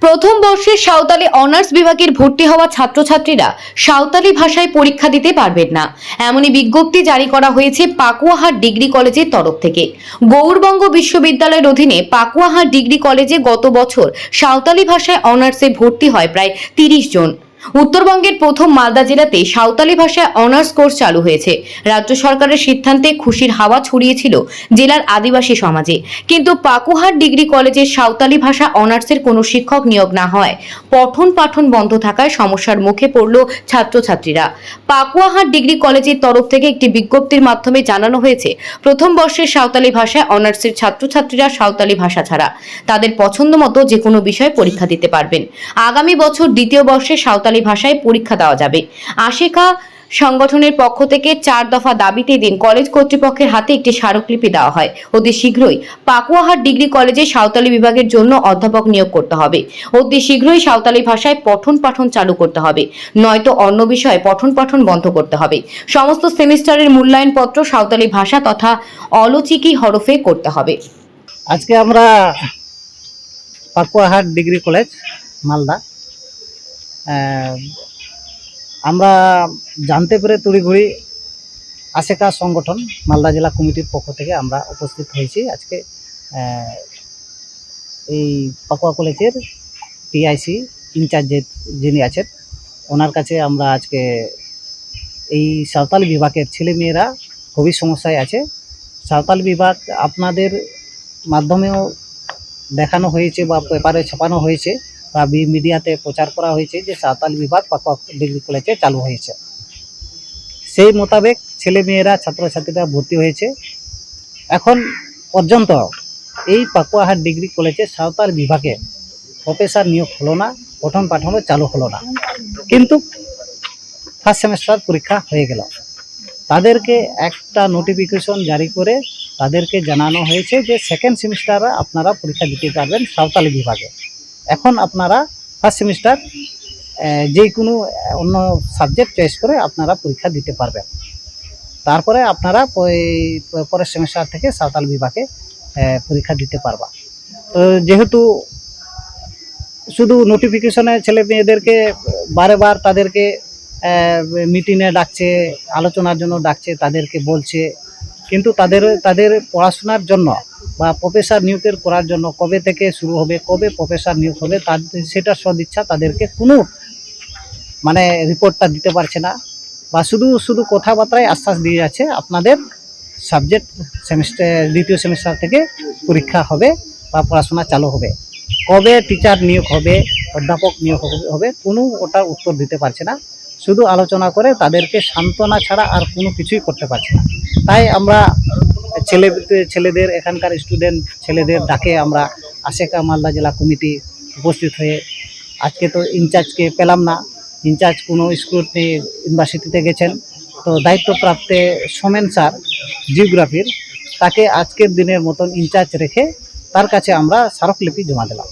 প্রথম বর্ষের সাঁওতালি অনার্স বিভাগের ভর্তি হওয়া ছাত্রছাত্রীরা সাঁওতালি ভাষায় পরীক্ষা দিতে পারবেন না, এমনই বিজ্ঞপ্তি জারি করা হয়েছে পাকুয়াহাট ডিগ্রি কলেজের তরফ থেকে। গৌড়বঙ্গ বিশ্ববিদ্যালয়ের অধীনে পাকুয়াহাট ডিগ্রি কলেজে গত বছর সাঁওতালি ভাষায় অনার্সে ভর্তি হয় প্রায় 30 জন। উত্তরবঙ্গের প্রথম মালদা জেলাতে সাঁওতালি ভাষায় অনার্স কোর্স চালু হয়েছে। রাজ্য সরকারের সিদ্ধান্তে খুশির হাওয়া ছড়িয়েছিল জেলার আদিবাসী সমাজে, কিন্তু পাকুয়াহাট ডিগ্রি কলেজের সাঁওতালি ভাষা অনার্সের কোনো শিক্ষক নিয়োগ না হয় পঠন পাঠন বন্ধ থাকায় সমস্যার মুখে পড়ল ছাত্রছাত্রীরা। পাকুয়াহাট ডিগ্রি কলেজের তরফ থেকে একটি বিজ্ঞপ্তির মাধ্যমে জানানো হয়েছে, প্রথম বর্ষের সাঁওতালি ভাষায় অনার্সের ছাত্রছাত্রীরা সাঁওতালি ভাষা ছাড়া তাদের পছন্দ মতো যে কোনো বিষয়ে পরীক্ষা দিতে পারবেন। আগামী বছর দ্বিতীয় বর্ষে সাঁওতালি ভাষায় পরীক্ষা দেওয়া যাবে। আশেকা সংগঠনের পক্ষ থেকে 4 দফা দাবিতে দিন কলেজ কর্তৃপক্ষের হাতে একটি স্মারকলিপি দেওয়া হয়। অতি শীঘ্রই পাকুয়াহাট ডিগ্রি কলেজে সাঁওতালি বিভাগের জন্য অধ্যাপক নিয়োগ করতে হবে। অতি শীঘ্রই সাঁওতালি ভাষায় পঠন পাঠন চালু করতে হবে, নয়তো অন্য বিষয়ে পঠন পাঠন বন্ধ করতে হবে। সমস্ত সেমিস্টারের মূল্যায়ন পত্র সাঁওতালি ভাষা তথা অলচিকি হরফে করতে হবে। আজকে আমরা পাকুয়াহাট ডিগ্রি কলেজ মালদা আমরা জানতে পেরে তড়িঘড়ি আশেকা সংগঠন মালদা জেলা কমিটির পক্ষ থেকে আমরা উপস্থিত হয়েছি। আজকে এই পাকুয়া কলেজের টিআইসি ইনচার্জ যিনি আছেন ওনার কাছে আমরা আজকে এই সাঁওতালি বিভাগের ছেলেমেয়েরা খুবই সমস্যায় আছে। সাঁওতালি বিভাগ আপনাদের মাধ্যমেও দেখানো হয়েছে বা পেপারে ছাপানো হয়েছে বা মিডিয়াতে প্রচার করা হয়েছে যে সাঁওতালি বিভাগ পাকুয়া ডিগ্রি কলেজে চালু হয়েছে। সেই মোতাবেক ছেলেমেয়েরা ছাত্রছাত্রীরা ভর্তি হয়েছে। এখন পর্যন্ত এই পাকুয়াহাট ডিগ্রি কলেজে সাঁওতালি বিভাগে প্রফেসর নিয়োগ হলো না, পঠন পাঠনও চালু হলো না, কিন্তু ফার্স্ট সেমিস্টার পরীক্ষা হয়ে গেল। তাদেরকে একটা নোটিফিকেশন জারি করে তাদেরকে জানানো হয়েছে যে সেকেন্ড সেমিস্টারে আপনারা পরীক্ষা দিতে পারবেন সাঁওতালি বিভাগে। এখন আপনারা ফার্স্ট সেমিস্টার যে কোনো অন্য সাবজেক্ট চয়েস করে আপনারা পরীক্ষা দিতে পারবেন। তারপরে আপনারা পরের সেমিস্টার থেকে সাঁওতালি বিভাগে পরীক্ষা দিতে পারবা। তো যেহেতু শুধু নোটিফিকেশনে ছেলে মেয়েদেরকে বারে তাদেরকে মিটিংয়ে ডাকছে, আলোচনার জন্য ডাকছে, তাদেরকে বলছে, কিন্তু তাদের পড়াশোনার জন্য বা প্রফেসর নিয়োগের করার জন্য কবে থেকে শুরু হবে, কবে প্রফেসর নিয়োগ হবে, সেটা সদিচ্ছা তাদেরকে কোনো রিপোর্টটা দিতে পারছে না, বা শুধু কথাবার্তায় আশ্বাস দিয়ে যাচ্ছে আপনাদের সাবজেক্ট সেমিস্টার দ্বিতীয় সেমিস্টার থেকে পরীক্ষা হবে বা পড়াশোনা চালু হবে। কবে টিচার নিয়োগ হবে, অধ্যাপক নিয়োগ হবে, কোনো ওটার উত্তর দিতে পারছে না। শুধু আলোচনা করে তাদেরকে সান্ত্বনা ছাড়া আর কোনো কিছুই করতে পারছে না। তাই আমরা ছেলেদের এখানকার স্টুডেন্ট ছেলেদের ডাকে আমরা আশেকা মালদা জেলা কমিটি উপস্থিত হয়ে, আজকে তো ইনচার্জকে পেলাম না, ইনচার্জ কোনো স্কুল ইউনিভার্সিটিতে গেছেন, তো দায়িত্বপ্রাপ্ত সোমেন স্যার জিওগ্রাফির, তাকে আজকের দিনের মতন ইনচার্জ রেখে তার কাছে আমরা স্মারকলিপি জমা দিলাম।